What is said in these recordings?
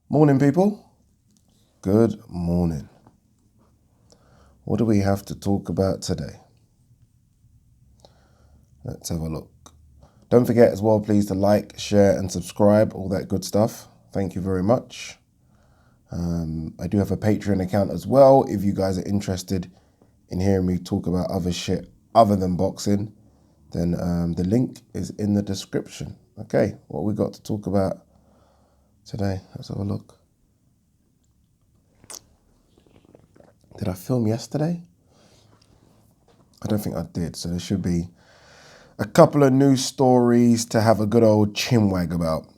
Morning, people. Good morning. What do we have to talk about today? Let's have a look. Don't forget as well, please, to like, share, and subscribe, all that good stuff. Thank you very much. I do have a Patreon account as well. If you guys are interested in hearing me talk about other shit other than boxing, then the link is in the description. Okay, what we got to talk about today? Let's have a look. Did I film yesterday? I don't think I did, so there should be a couple of news stories to have a good old chinwag about.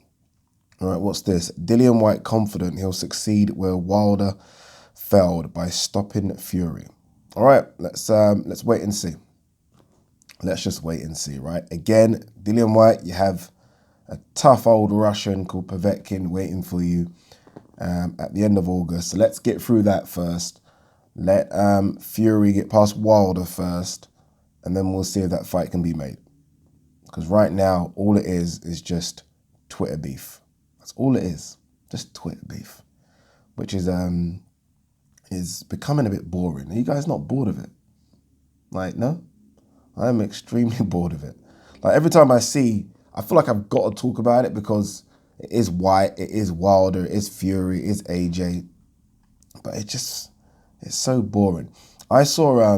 All right, what's this? Dillian Whyte confident he'll succeed where Wilder failed by stopping Fury. All right, let's wait and see. Let's just wait and see, right? Again, Dillian Whyte, you have a tough old Russian called Povetkin waiting for you at the end of August. So let's get through that first. Let Fury get past Wilder first, and then we'll see if that fight can be made. Because right now, all it is just Twitter beef. That's all it is, just Twitter beef, which is becoming a bit boring. Are you guys not bored of it? Like, no? I'm extremely bored of it. Like, every time I feel like I've got to talk about it because it is Whyte, it is Wilder, it is Fury, it is AJ. But it's so boring. I saw,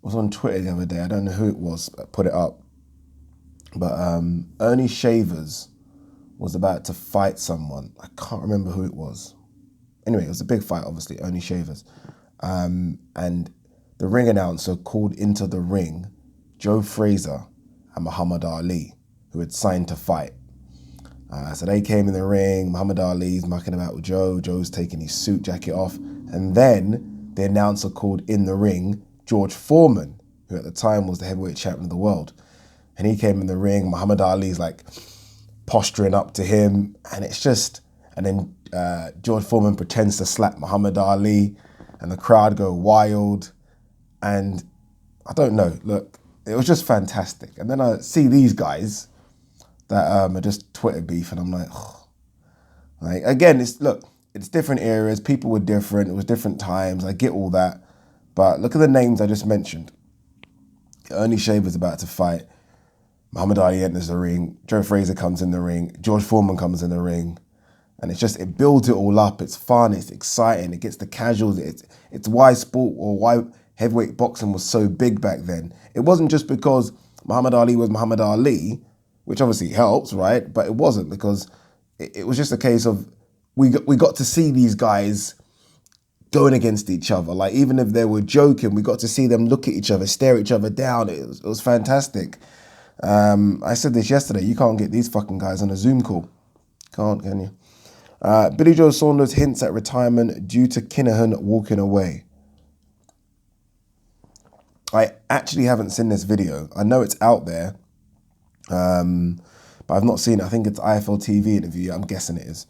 was on Twitter the other day, I don't know who it was that put it up, but Ernie Shavers was about to fight someone. I can't remember who it was. Anyway, it was a big fight, obviously, Ernie Shavers. And the ring announcer called into the ring Joe Frazier and Muhammad Ali, who had signed to fight. So they came in the ring, Muhammad Ali's mucking about with Joe, Joe's taking his suit jacket off, and then the announcer called in the ring George Foreman, who at the time was the heavyweight champion of the world. And he came in the ring, Muhammad Ali's like posturing up to him, and it's just, and then George Foreman pretends to slap Muhammad Ali, and the crowd go wild, and I don't know, look, it was just fantastic. And then I see these guys that are just Twitter beef, and I'm like, oh. Like, again, it's different eras, people were different, it was different times, I get all that, but look at the names I just mentioned. Ernie Shavers about to fight, Muhammad Ali enters the ring, Joe Frazier comes in the ring, George Foreman comes in the ring, and it builds it all up, it's fun, it's exciting, it gets the casuals, it's why sport or why heavyweight boxing was so big back then. It wasn't just because Muhammad Ali was Muhammad Ali, which obviously helps, right? But it wasn't, because it was just a case of we got to see these guys going against each other. Like, even if they were joking, we got to see them look at each other, stare each other down. It was fantastic. I said this yesterday, you can't get these fucking guys on a Zoom call. Can't, can you? Billy Joe Saunders hints at retirement due to Kinahan walking away. I actually haven't seen this video. I know it's out there, but I've not seen it. I think it's IFL TV interview. I'm guessing it is.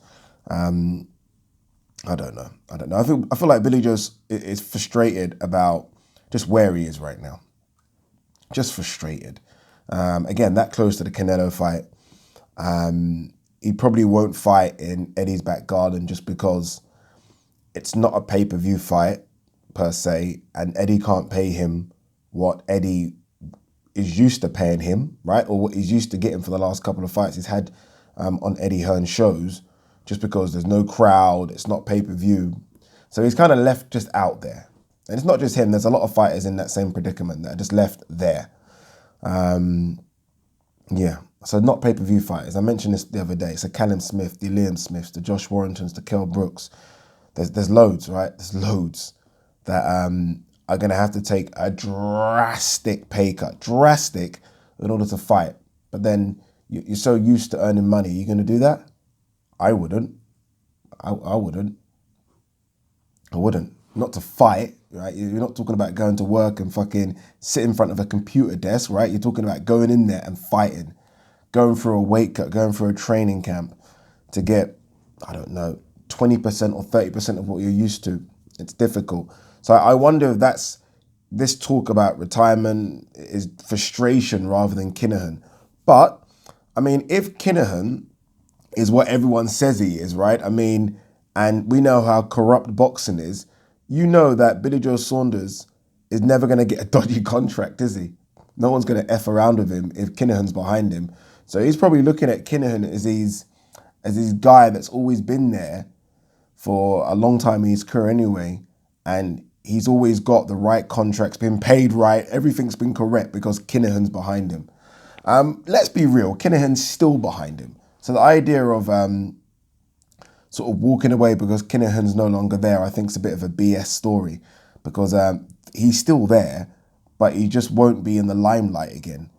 I don't know. I feel like Billy Joe is frustrated about just where he is right now. Just frustrated. Again, that close to the Canelo fight. He probably won't fight in Eddie's back garden just because it's not a pay-per-view fight per se, and Eddie can't pay him what Eddie is used to paying him, right? Or what he's used to getting for the last couple of fights he's had on Eddie Hearn shows, just because there's no crowd, it's not pay-per-view. So he's kind of left just out there. And it's not just him, there's a lot of fighters in that same predicament that are just left there. Yeah, so not pay-per-view fighters. I mentioned this the other day. So Callum Smith, the Liam Smiths, the Josh Warringtons, the Kell Brooks. There's loads, right? There's loads that are going to have to take a drastic pay cut, drastic, in order to fight. But then you're so used to earning money. You're going to do that? I wouldn't. I wouldn't. I wouldn't. Not to fight, right? You're not talking about going to work and fucking sit in front of a computer desk, right? You're talking about going in there and fighting, going through a weight cut, going through a training camp to get, I don't know, 20% or 30% of what you're used to. It's difficult. So I wonder if that's, this talk about retirement is frustration rather than Kinahan. But, I mean, if Kinahan is what everyone says he is, right? I mean, and we know how corrupt boxing is. You know that Billy Joe Saunders is never going to get a dodgy contract, is he? No one's going to F around with him if Kinahan's behind him. So he's probably looking at Kinahan as his guy that's always been there for a long time in his career anyway. And he's always got the right contracts, been paid right, everything's been correct because Kinahan's behind him. Let's be real, Kinahan's still behind him. So the idea of sort of walking away because Kinahan's no longer there, I think is a bit of a BS story, because he's still there, but he just won't be in the limelight again.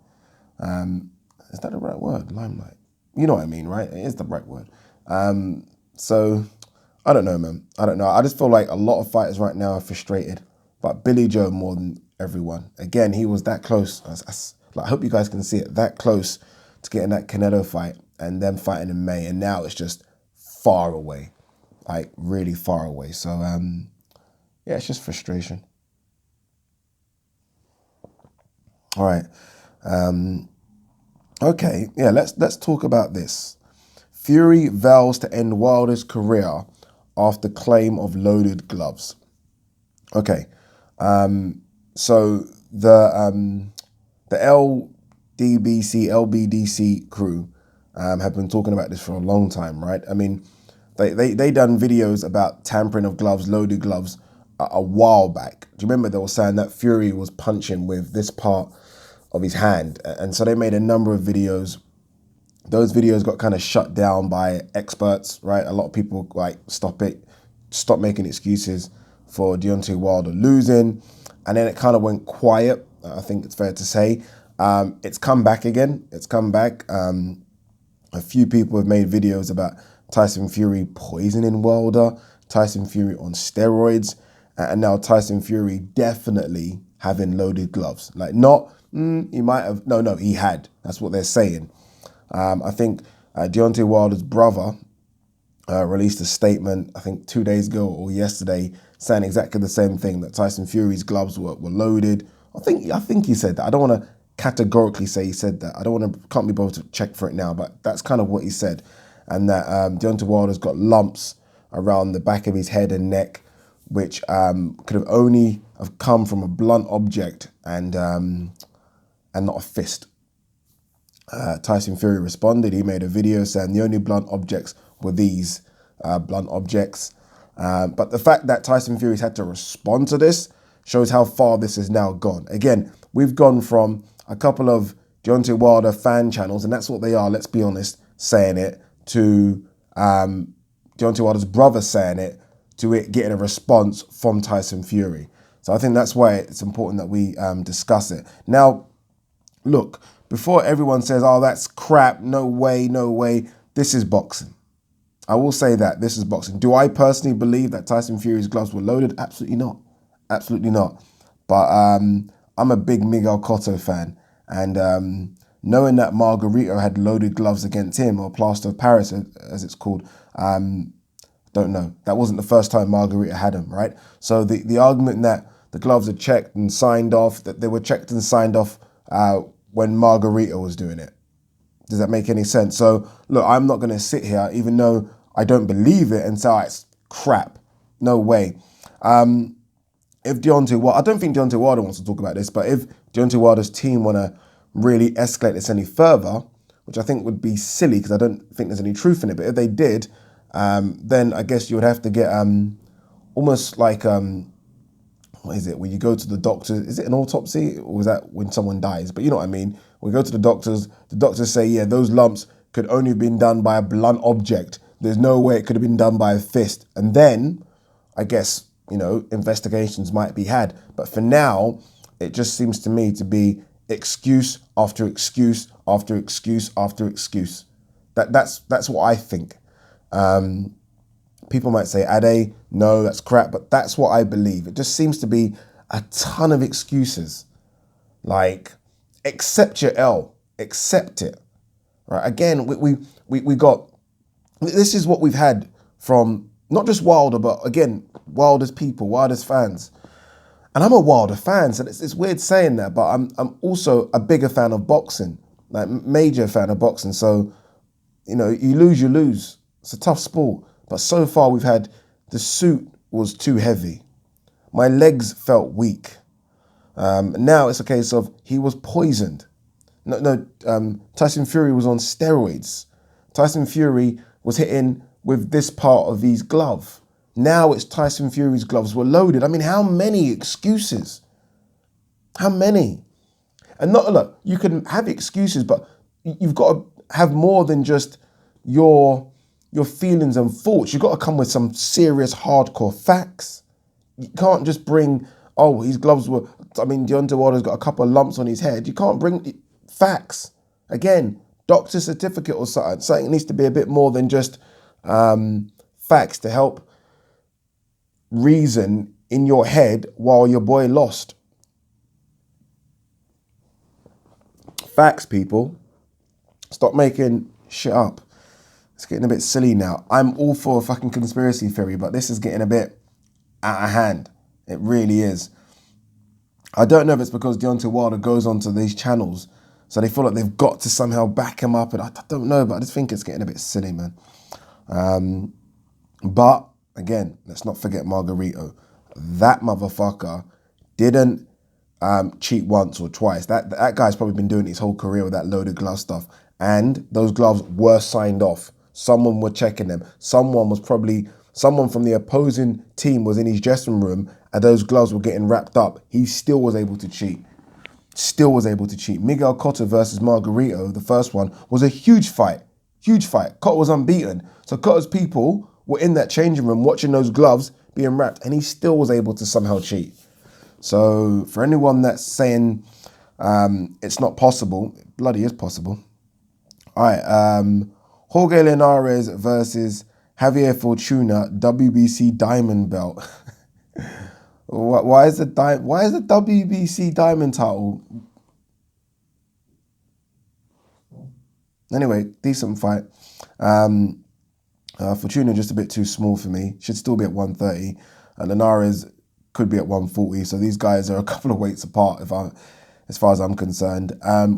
Is that the right word? Limelight. You know what I mean, right? It is the right word. So I don't know, man. I don't know. I just feel like a lot of fighters right now are frustrated, but Billy Joe more than everyone. Again, he was that close. I hope you guys can see it, that close to getting that Canelo fight and them fighting in May, and now it's just far away, like really far away. So yeah, it's just frustration. All right. Okay, yeah, let's talk about this. Fury vows to end Wilder's career after claim of loaded gloves. Okay, so the LBDC crew have been talking about this for a long time, right? I mean, they done videos about tampering of gloves, loaded gloves, a while back. Do you remember they were saying that Fury was punching with this part of his hand? And so they made a number of videos. Those videos got kind of shut down by experts, right? A lot of people like stop making excuses for Deontay Wilder losing. And then it kind of went quiet, I think it's fair to say. It's come back again. It's come back. A few people have made videos about Tyson Fury poisoning Wilder, Tyson Fury on steroids, and now Tyson Fury definitely having loaded gloves. Like not, he might have, no, he had. That's what they're saying. I think Deontay Wilder's brother released a statement, I think 2 days ago or yesterday, saying exactly the same thing, that Tyson Fury's gloves were loaded. I think he said that. I don't want to categorically say he said that. Can't be bothered to check for it now, but that's kind of what he said. And that Deontay Wilder's got lumps around the back of his head and neck, which could have only have come from a blunt object and not a fist. Tyson Fury responded. He made a video saying the only blunt objects were these blunt objects. But the fact that Tyson Fury's had to respond to this shows how far this has now gone. Again, we've gone from a couple of Deontay Wilder fan channels, and that's what they are, let's be honest, saying it, to Deontay Wilder's brother saying it, to it getting a response from Tyson Fury. So I think that's why it's important that we discuss it. Now, look, before everyone says, oh, that's crap, no way, this is boxing. I will say that, this is boxing. Do I personally believe that Tyson Fury's gloves were loaded? Absolutely not. Absolutely not. But I'm a big Miguel Cotto fan. And knowing that Margarito had loaded gloves against him, or plaster of Paris as it's called, don't know. That wasn't the first time Margarito had them, right? So the argument that the gloves are checked and signed off, that they were checked and signed off when Margarito was doing it. Does that make any sense? So, look, I'm not going to sit here, even though I don't believe it, and say, oh, it's crap. No way. If Deontay Wilder, I don't think Deontay Wilder wants to talk about this, but if Deontay Wilder's team want to really escalate this any further, which I think would be silly because I don't think there's any truth in it, but if they did, then I guess you would have to get almost like, what is it, when you go to the doctor, is it an autopsy, or is that when someone dies? But you know what I mean. We go to the doctors say, yeah, those lumps could only have been done by a blunt object. There's no way it could have been done by a fist. And then, I guess, you know, investigations might be had. But for now, it just seems to me to be excuse after excuse after excuse after excuse. That's what I think. People might say, Ade, no, that's crap, but that's what I believe. It just seems to be a ton of excuses. Like, accept your L, accept it. Right? Again, we got, this is what we've had from not just Wilder, but again, Wilder's people, Wilder's fans. And I'm a Wilder fan, so it's weird saying that, but I'm also a bigger fan of boxing, like major fan of boxing. So, you know, you lose, you lose. It's a tough sport. But so far we've had, the suit was too heavy. My legs felt weak. Now it's a case of he was poisoned. Tyson Fury was on steroids. Tyson Fury was hitting with this part of his glove. Now it's Tyson Fury's gloves were loaded. I mean, how many excuses? How many? And not, look, you can have excuses, but you've got to have more than just your feelings and thoughts. You've got to come with some serious hardcore facts. You can't just bring, oh, his gloves were, I mean, Deontay Wilder's got a couple of lumps on his head. You can't bring facts. Again, doctor certificate or something. Something needs to be a bit more than just facts to help reason in your head while your boy lost. Facts, people. Stop making shit up. It's getting a bit silly now. I'm all for a fucking conspiracy theory, but this is getting a bit out of hand. It really is. I don't know if it's because Deontay Wilder goes onto these channels, so they feel like they've got to somehow back him up. And I don't know, but I just think it's getting a bit silly, man. But again, let's not forget Margarito. That motherfucker didn't cheat once or twice. That guy's probably been doing his whole career with that loaded glove stuff. And those gloves were signed off. Someone were checking them. Someone from the opposing team was in his dressing room and those gloves were getting wrapped up. He still was able to cheat. Still was able to cheat. Miguel Cotto versus Margarito, the first one, was a huge fight. Huge fight. Cotto was unbeaten. So Cotto's people were in that changing room watching those gloves being wrapped and he still was able to somehow cheat. So for anyone that's saying it's not possible, it bloody is possible. All right, Jorge Linares versus Javier Fortuna, WBC Diamond belt. Why is the WBC Diamond title? Anyway, decent fight. Fortuna just a bit too small for me. Should still be at 130. Linares could be at 140. So these guys are a couple of weights apart as far as I'm concerned.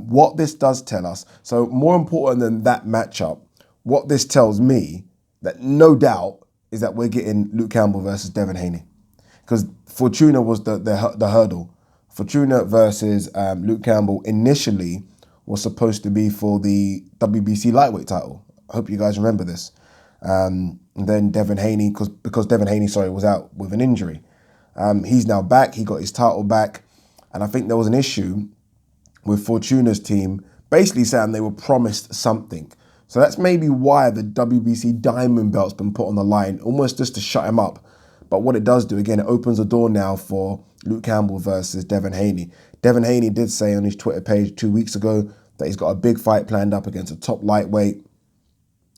What this does tell us, so more important than that matchup, what this tells me, that no doubt, is that we're getting Luke Campbell versus Devin Haney. Because Fortuna was the hurdle. Fortuna versus Luke Campbell initially was supposed to be for the WBC lightweight title. I hope you guys remember this. And then Devin Haney, because Devin Haney, was out with an injury. He's now back. He got his title back. And I think there was an issue with Fortuna's team basically saying they were promised something. So that's maybe why the WBC Diamond belt's been put on the line, almost just to shut him up. But what it does do, again, it opens the door now for Luke Campbell versus Devin Haney. Devin Haney did say on his Twitter page 2 weeks ago that he's got a big fight planned up against a top lightweight.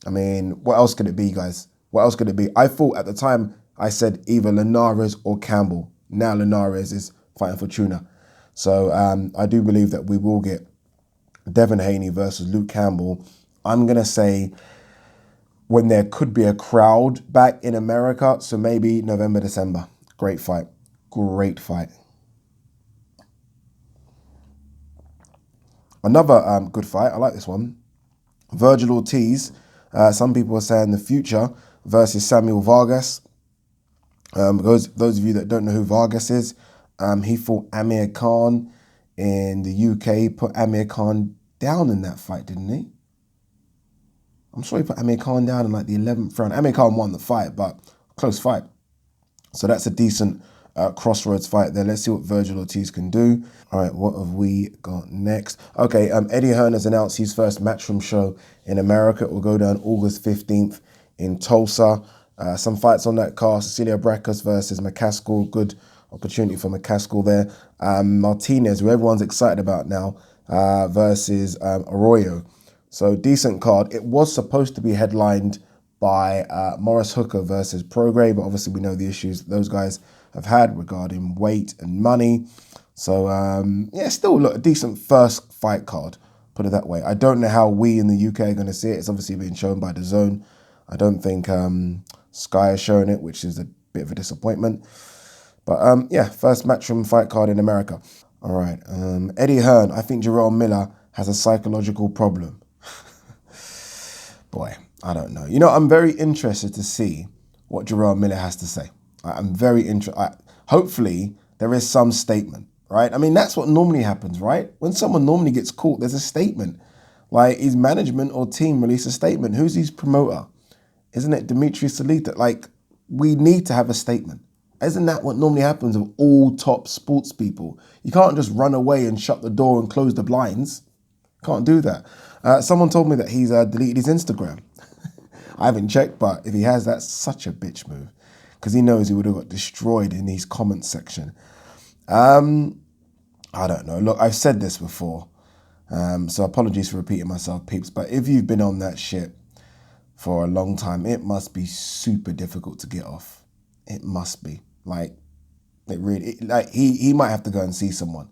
I mean, what else could it be, guys? What else could it be? I thought at the time I said either Linares or Campbell. Now Linares is fighting Fortuna. So I do believe that we will get Devin Haney versus Luke Campbell. I'm going to say when there could be a crowd back in America, so maybe November, December. Great fight. Great fight. Another good fight. I like this one. Virgil Ortiz. Some people are saying the future versus Samuel Vargas. Those of you that don't know who Vargas is, he fought Amir Khan in the UK. Put Amir Khan down in that fight, didn't he? I'm sure he put Amir Khan down in like the 11th round. Amir Khan won the fight, but close fight. So that's a decent crossroads fight there. Let's see what Virgil Ortiz can do. All right, what have we got next? Okay, Eddie Hearn has announced his first Matchroom show in America. It will go down August 15th in Tulsa. Some fights on that card. Cecilia Braekhus versus McCaskill. Good opportunity for McCaskill there. Martinez, who everyone's excited about now, versus Arroyo. So decent card. It was supposed to be headlined by Morris Hooker versus Prograis, but obviously we know the issues that those guys have had regarding weight and money. So yeah, still look, a decent first fight card, put it that way. I don't know how we in the UK are going to see it. It's obviously being shown by DAZN. I don't think Sky has shown it, which is a bit of a disappointment. But yeah, first Matchroom fight card in America. All right, Eddie Hearn. I think Jerome Miller has a psychological problem. Boy, I don't know. You know, I'm very interested to see what Jarrell Miller has to say. I'm very interested. Hopefully, there is some statement, right? I mean, that's what normally happens, right? When someone normally gets caught, there's a statement. Like, his management or team release a statement. Who's his promoter? Isn't it Dimitri Salita? Like, we need to have a statement. Isn't that what normally happens with all top sports people? You can't just run away and shut the door and close the blinds. Can't do that. Someone told me that he's deleted his Instagram. I haven't checked, but if he has, that's such a bitch move, because he knows he would have got destroyed in his comment section. I don't know. Look, I've said this before, so apologies for repeating myself, peeps, but if you've been on that shit for a long time, it must be super difficult to get off. It must be. Like, it really, like, he might have to go and see someone.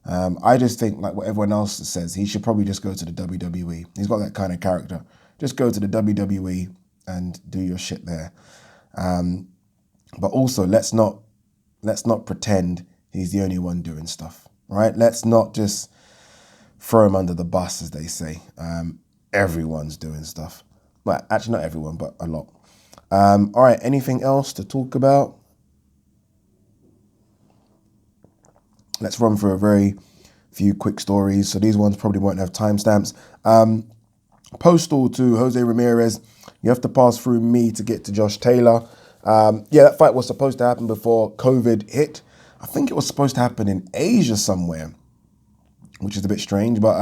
I just think, like what everyone else says, he should probably just go to the WWE. He's got that kind of character. Just go to the WWE and do your shit there. But also, let's not pretend he's the only one doing stuff, right? Let's not just throw him under the bus, as they say. Everyone's doing stuff. Well, actually, not everyone, but a lot. All right, anything else to talk about? Let's run through a very few quick stories. So these ones probably won't have timestamps. Postal to Jose Ramirez. You have to pass through me to get to Josh Taylor. Yeah, that fight was supposed to happen before COVID hit. I think it was supposed to happen in Asia somewhere, which is a bit strange, but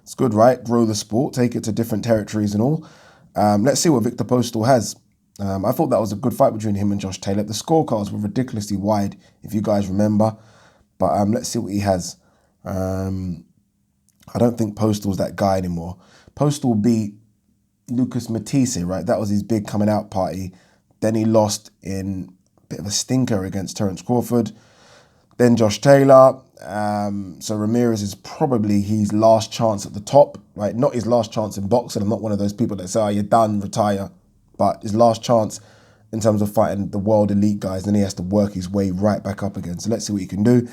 it's good, right? Grow the sport, take it to different territories and all. Let's see what Viktor Postal has. I thought that was a good fight between him and Josh Taylor. The scorecards were ridiculously wide, if you guys remember. But let's see what he has. I don't think Postal's that guy anymore. Postal beat Lucas Matisse, right? That was his big coming out party. Then he lost in a bit of a stinker against Terence Crawford. Then Josh Taylor. So Ramirez is probably his last chance at the top, right? Not his last chance in boxing. I'm not one of those people that say, oh, you're done, retire. But his last chance in terms of fighting the world elite guys, then he has to work his way right back up again. So let's see what he can do.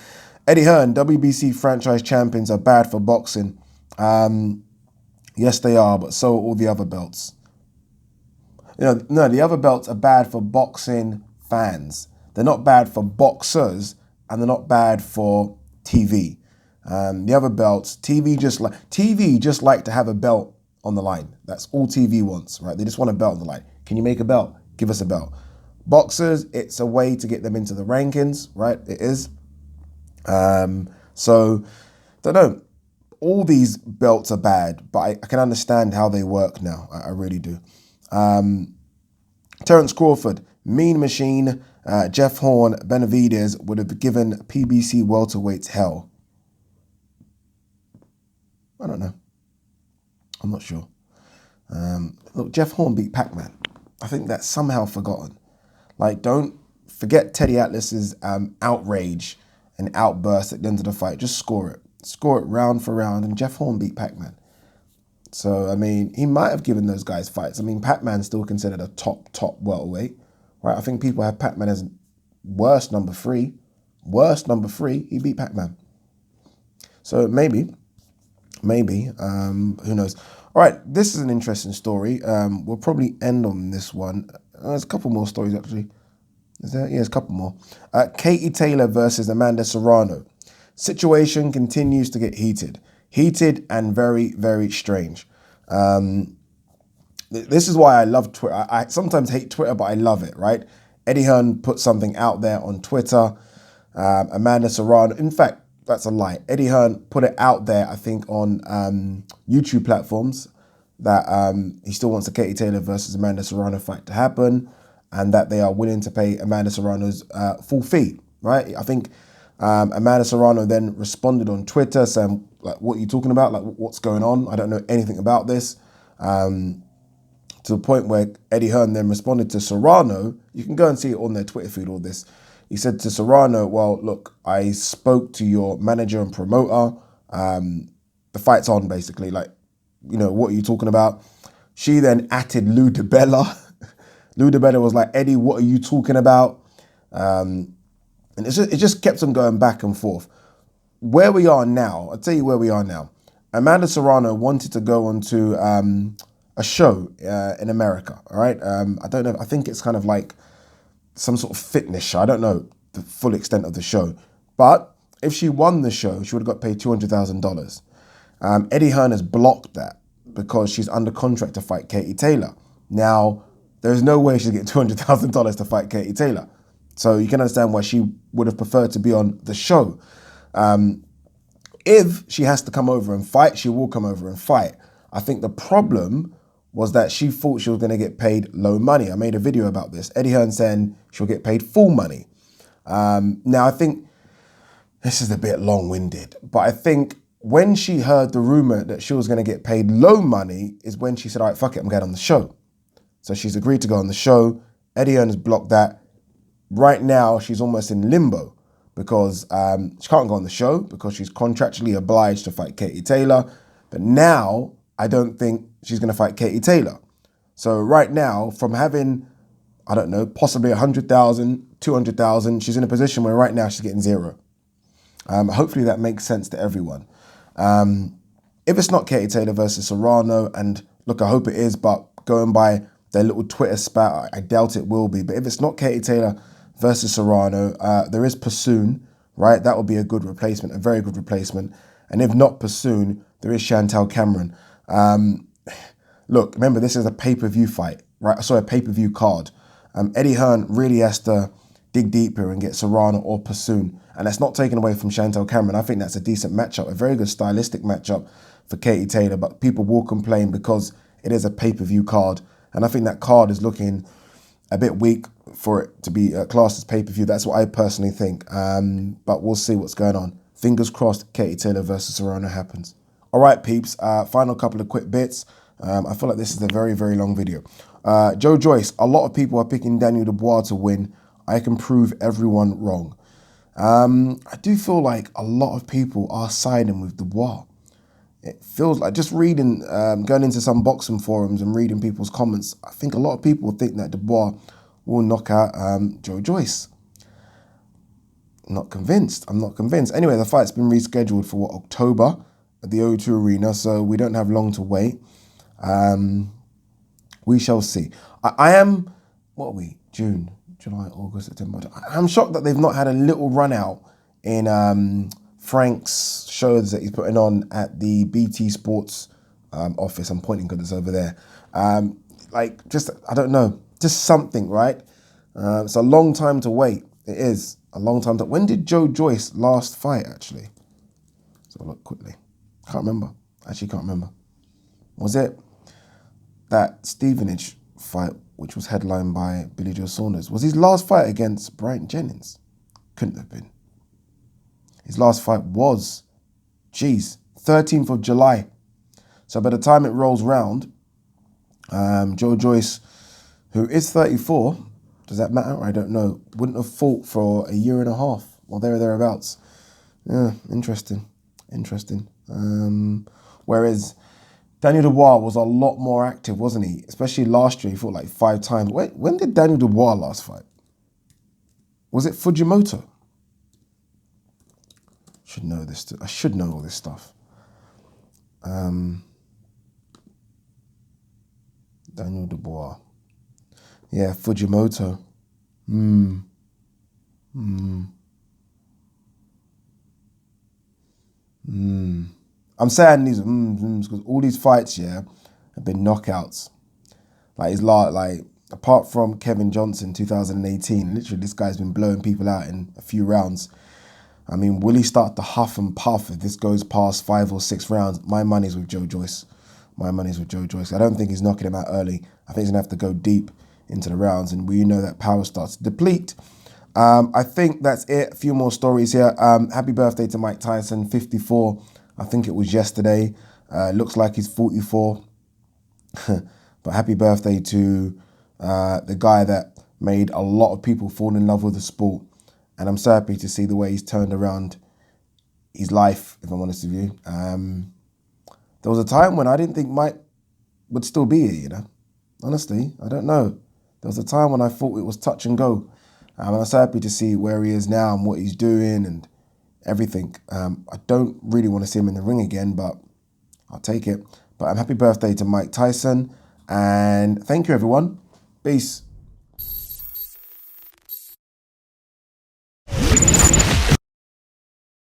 Eddie Hearn, WBC franchise champions are bad for boxing. Yes, they are, but so are all the other belts. You know, no, the other belts are bad for boxing fans. They're not bad for boxers, and they're not bad for TV. The other belts, TV just like to have a belt on the line. That's all TV wants, right? They just want a belt on the line. Can you make a belt? Give us a belt. Boxers, it's a way to get them into the rankings, right? It is. So, don't know. All these belts are bad, but I can understand how they work now. I really do. Terence Crawford, Mean Machine, Jeff Horn, Benavidez would have given PBC welterweights hell. I don't know. I'm not sure. Look, Jeff Horn beat Pac-Man. I think that's somehow forgotten. Like, don't forget Teddy Atlas's outrage and outburst at the end of the fight. Just score it. Score it round for round, and Jeff Horn beat Pac-Man. So, I mean, he might have given those guys fights. I mean, Pac-Man's still considered a top welterweight, right? I think people have Pac-Man as worst number 3. Worst number 3, he beat Pac-Man. So maybe, who knows? All right, this is an interesting story. We'll probably end on this one. There's a couple more stories, actually. Is there? Yeah, there's a couple more. Katie Taylor versus Amanda Serrano. Situation continues to get heated. Heated and very, very strange. This is why I love Twitter. I sometimes hate Twitter, but I love it, right? Eddie Hearn put something out there on Twitter. Amanda Serrano, in fact, that's a lie. Eddie Hearn put it out there, I think, on YouTube platforms that he still wants the Katie Taylor versus Amanda Serrano fight to happen, and that they are willing to pay Amanda Serrano's full fee, right? I think Amanda Serrano then responded on Twitter saying, like, what are you talking about? Like, what's going on? I don't know anything about this. To the point where Eddie Hearn then responded to Serrano. You can go and see it on their Twitter feed, all this. He said to Serrano, well, look, I spoke to your manager and promoter. The fight's on, basically. Like, you know, what are you talking about? She then atted Lou DiBella. Lou DiBella was like, Eddie, what are you talking about? And it just kept on going back and forth. Where we are now, I'll tell you where we are now. Amanda Serrano wanted to go onto a show in America, all right? I don't know, I think it's kind of like some sort of fitness show. I don't know the full extent of the show. But if she won the show, she would have got paid $200,000. Eddie Hearn has blocked that because she's under contract to fight Katie Taylor. Now, there's no way she's getting $200,000 to fight Katie Taylor. So you can understand why she would have preferred to be on the show. If she has to come over and fight, she will come over and fight. I think the problem was that she thought she was going to get paid low money. I made a video about this. Eddie Hearn saying she'll get paid full money. Now, I think this is a bit long-winded, but I think when she heard the rumor that she was going to get paid low money is when she said, all right, fuck it, I'm getting on the show. So she's agreed to go on the show. Eddie Hearn has blocked that. Right now, she's almost in limbo because she can't go on the show because she's contractually obliged to fight Katie Taylor. But now, I don't think she's going to fight Katie Taylor. So right now, from having, I don't know, possibly 100,000, 200,000, she's in a position where right now she's getting zero. Hopefully that makes sense to everyone. If it's not Katie Taylor versus Serrano, and look, I hope it is, but going by their little Twitter spat, I doubt it will be. But if it's not Katie Taylor versus Serrano, there is POSTOL, right? That would be a good replacement, a very good replacement. And if not POSTOL, there is Chantel Cameron. Look, remember, this is a pay-per-view fight, right? Sorry, a pay-per-view card. Eddie Hearn really has to dig deeper and get Serrano or POSTOL. And that's not taken away from Chantel Cameron. I think that's a decent matchup, a very good stylistic matchup for Katie Taylor. But people will complain because it is a pay-per-view card. And I think that card is looking a bit weak for it to be classed as pay-per-view. That's what I personally think. But we'll see what's going on. Fingers crossed Katie Taylor versus Serrano happens. All right, peeps. Final couple of quick bits. I feel like this is a very, very long video. Joe Joyce, a lot of people are picking Daniel Dubois to win. I can prove everyone wrong. I do feel like a lot of people are siding with Dubois. It feels like just reading, going into some boxing forums and reading people's comments, I think a lot of people think that Dubois will knock out Joe Joyce. Not convinced. I'm not convinced. Anyway, the fight's been rescheduled for what, October at the O2 Arena, so we don't have long to wait. We shall see. I am, what are we, June, July, August, September. I'm shocked that they've not had a little run out in Frank's shows that he's putting on at the BT Sports office. I'm pointing because it's over there. Like, just, I don't know, just something, right? It's a long time to wait. It is a long time to. When did Joe Joyce last fight, actually? So look quickly. Can't remember. Actually, can't remember. Was it that Stevenage fight, which was headlined by Billy Joe Saunders? Was his last fight against Bryant Jennings? Couldn't have been. His last fight was, 13th of July. So by the time it rolls round, Joe Joyce, who is 34, does that matter? I don't know. Wouldn't have fought for a year and a half, or thereabouts. Yeah, interesting. Whereas Daniel Dubois was a lot more active, wasn't he? Especially last year, he fought like 5 times. Wait, when did Daniel Dubois last fight? Was it Fujimoto? Should know this. I should know all this stuff. Daniel Dubois. Yeah, Fujimoto. I'm saying these because all these fights, yeah, have been knockouts. Like his apart from Kevin Johnson 2018, literally this guy's been blowing people out in a few rounds. I mean, will he start to huff and puff if this goes past 5 or 6 rounds? My money's with Joe Joyce. My money's with Joe Joyce. I don't think he's knocking him out early. I think he's going to have to go deep into the rounds, and we know that power starts to deplete. I think that's it. A few more stories here. Happy birthday to Mike Tyson, 54. I think it was yesterday. Looks like he's 44. But happy birthday to the guy that made a lot of people fall in love with the sport. And I'm so happy to see the way he's turned around his life, if I'm honest with you. There was a time when I didn't think Mike would still be here, you know. Honestly, I don't know. There was a time when I thought it was touch and go. I'm so happy to see where he is now and what he's doing and everything. I don't really want to see him in the ring again, but I'll take it. But happy birthday to Mike Tyson. And thank you, everyone. Peace.